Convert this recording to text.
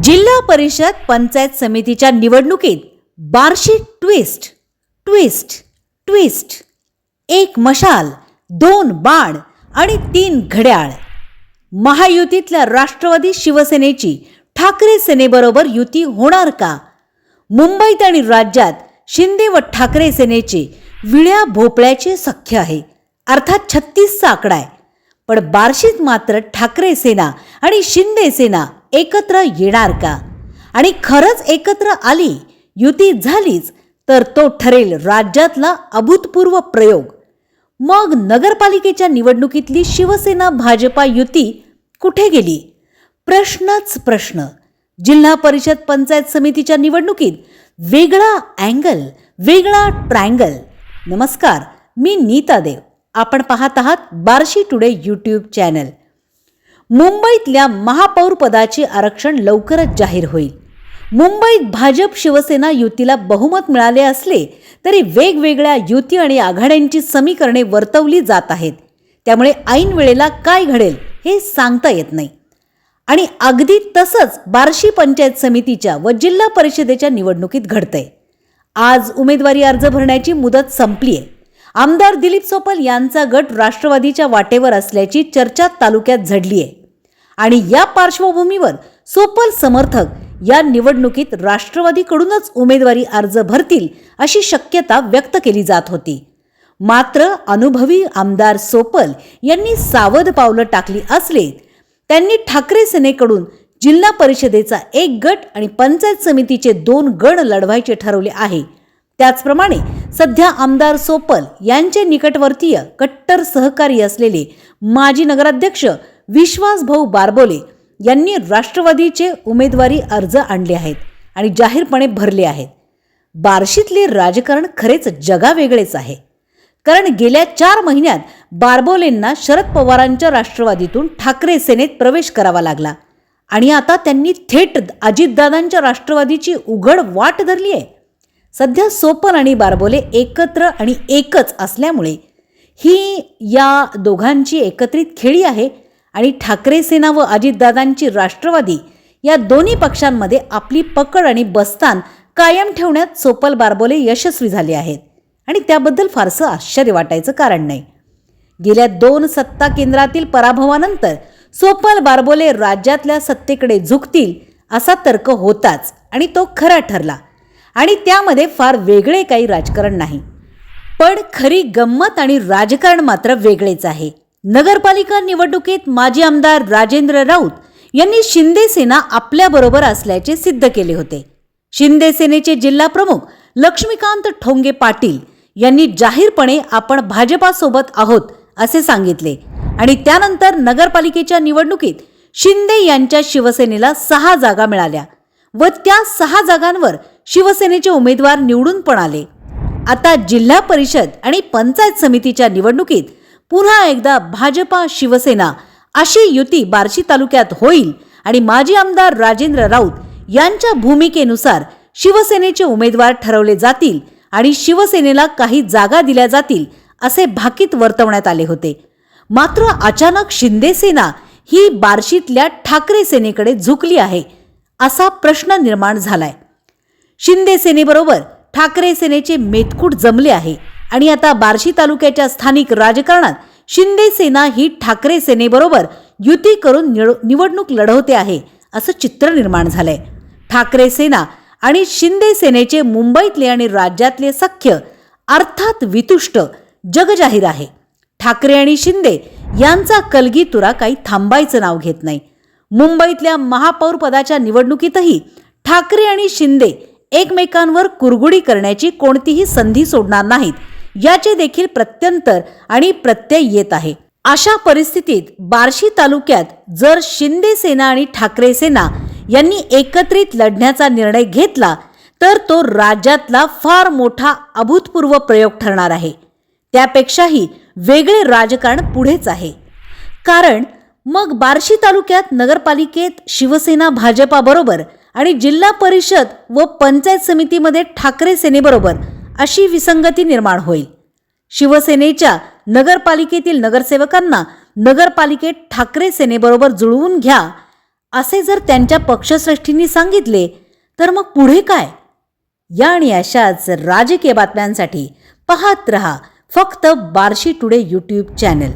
जिल्हा परिषद पंचायत समितीच्या निवडणुकीत बार्शी ट्विस्ट ट्विस्ट ट्विस्ट, एक मशाल, दोन बाण आणि तीन घड्याळ. महायुतीतल्या राष्ट्रवादी शिवसेनेची ठाकरे सेनेबरोबर युती होणार का? मुंबईत आणि राज्यात शिंदे व ठाकरे सेनेचे विळ्या भोपळ्याचे सख्य आहे, अर्थात 36चा आकडा आहे. पण बार्शीत मात्र ठाकरे सेना आणि शिंदे सेना एकत्र येणार का? आणि खरंच एकत्र आली, युती झालीच तर तो ठरेल राज्यातला अभूतपूर्व प्रयोग. मग नगरपालिकेच्या निवडणुकीतली शिवसेना भाजपा युती कुठे गेली? प्रश्नच प्रश्न. जिल्हा परिषद पंचायत समितीच्या निवडणुकीत वेगळा अँगल, वेगळा ट्रायंगल. नमस्कार, मी नीता देव. आपण पाहत आहात बार्शी टुडे यूट्यूब चॅनल. मुंबईतल्या महापौर पदाचे आरक्षण लवकरच जाहीर होईल. मुंबईत भाजप शिवसेना युतीला बहुमत मिळाले असले तरी वेगवेगळ्या युती आणि आघाड्यांची समीकरणे वर्तवली जात आहेत. त्यामुळे ऐन वेळेला काय घडेल हे सांगता येत नाही. आणि अगदी तसंच बार्शी पंचायत समितीच्या व जिल्हा परिषदेच्या निवडणुकीत घडतंय. आज उमेदवारी अर्ज भरण्याची मुदत संपली आहे. आमदार दिलीप सोपल यांचा गट राष्ट्रवादीच्या वाटेवर असल्याची चर्चा तालुक्यात झडली आहे. आणि या पार्श्वभूमीवर सोपल समर्थक या निवडणुकीत राष्ट्रवादीकडूनच उमेदवारी अर्ज भरतील अशी शक्यता व्यक्त केली जात होती. मात्र अनुभवी आमदार सोपल यांनी सावध पावलं टाकली असले त्यांनी ठाकरे सेनेकडून जिल्हा परिषदेचा एक गट आणि पंचायत समितीचे 2 गण लढवायचे ठरवले आहे. त्याचप्रमाणे सध्या आमदार सोपल यांचे निकटवर्तीय कट्टर सहकारी असलेले माजी नगराध्यक्ष विश्वासभाऊ बारबोले यांनी राष्ट्रवादीचे उमेदवारी अर्ज आणले आहेत आणि जाहीरपणे भरले आहेत. बार्शीतले राजकारण खरेच जगावेगळेच आहे. कारण गेल्या 4 महिन्यात बारबोलेंना शरद पवारांच्या राष्ट्रवादीतून ठाकरे सेनेत प्रवेश करावा लागला आणि आता त्यांनी थेट अजितदादांच्या राष्ट्रवादीची उघड वाट धरली आहे. सध्या सोपल आणि बारबोले एकत्र आणि एकच असल्यामुळे ही या दोघांची एकत्रित खेळी आहे आणि ठाकरे सेना व अजितदादांची राष्ट्रवादी या दोन्ही पक्षांमध्ये आपली पकड आणि बस्तान कायम ठेवण्यात सोपल बारबोले यशस्वी झाले आहेत आणि त्याबद्दल फारसं आश्चर्य वाटायचं कारण नाही. गेल्या 2 सत्ता केंद्रातील पराभवानंतर सोपल बारबोले राज्यातल्या सत्तेकडे झुकतील असा तर्क होताच आणि तो खरा ठरला. आणि त्यामध्ये फार वेगळे काही राजकारण नाही. पण खरी गंमत आणि राजकारण मात्र वेगळेच आहे. नगरपालिका निवडणुकीत माजी आमदार राजेंद्र राऊत यांनी शिंदे सेना आपल्याबरोबर असल्याचे सिद्ध केले होते. शिंदे सेनेचे जिल्हा प्रमुख लक्ष्मीकांत ठोंगे पाटील यांनी जाहीरपणे आपण भाजपासोबत आहोत असे सांगितले. आणि त्यानंतर नगरपालिकेच्या निवडणुकीत शिंदे यांच्या शिवसेनेला 6 जागा मिळाल्या व त्या 6 जागांवर शिवसेनेचे उमेदवार निवडून पण आले. आता जिल्हा परिषद आणि पंचायत समितीच्या निवडणुकीत पुन्हा एकदा भाजपा शिवसेना अशी युती बार्शी तालुक्यात होईल आणि माजी आमदार राजेंद्र राऊत यांच्या भूमिकेनुसार शिवसेनेचे उमेदवार ठरवले जातील आणि शिवसेनेला काही जागा दिल्या जातील असे भाकीत वर्तवण्यात आले होते. मात्र अचानक शिंदे सेना ही बार्शीतल्या ठाकरे सेनेकडे झुकली आहे असा प्रश्न निर्माण झालाय. शिंदे सेनेबरोबर ठाकरे सेनेचे मेतकूट जमले आहे आणि आता बार्शी तालुक्याच्या स्थानिक राजकारणात शिंदे सेना ही ठाकरे सेनेबरोबर युती करून निवडणूक लढवते आहे असं चित्र निर्माण झालंय. ठाकरे सेना आणि शिंदे सेनेचे मुंबईतले आणि राज्यातले सख्य अर्थात वितुष्ट जगजाहीर आहे. ठाकरे आणि शिंदे यांचा कलगीतुरा काही थांबायचं नाव घेत नाही. मुंबईतल्या महापौर पदाच्या निवडणुकीतही ठाकरे आणि शिंदे एकमेकांवर कुरघुडी करण्याची कोणतीही संधी सोडणार नाहीत याचे देखील प्रत्यंतर आणि प्रत्यय येत आहे. अशा परिस्थितीत बार्शी तालुक्यात जर शिंदे सेना आणि ठाकरे सेना यांनी एकत्रित लढण्याचा निर्णय घेतला तर तो राज्यातला फार मोठा अभूतपूर्व प्रयोग ठरणार आहे. त्यापेक्षाही वेगळे राजकारण पुढेच आहे. कारण मग बार्शी तालुक्यात नगरपालिकेत शिवसेना भाजपाबरोबर आणि जिल्हा परिषद व पंचायत समितीमध्ये ठाकरे सेनेबरोबर अशी विसंगती निर्माण होईल. शिवसेनेच्या नगरपालिकेतील नगरसेवकांना नगरपालिकेत ठाकरे सेनेबरोबर जुळवून घ्या असे जर त्यांच्या पक्षश्रेष्ठींनी सांगितले तर मग पुढे काय? या आणि अशाच राजकीय बातम्यांसाठी पाहत रहा फक्त बार्शी टुडे यूट्यूब चॅनल.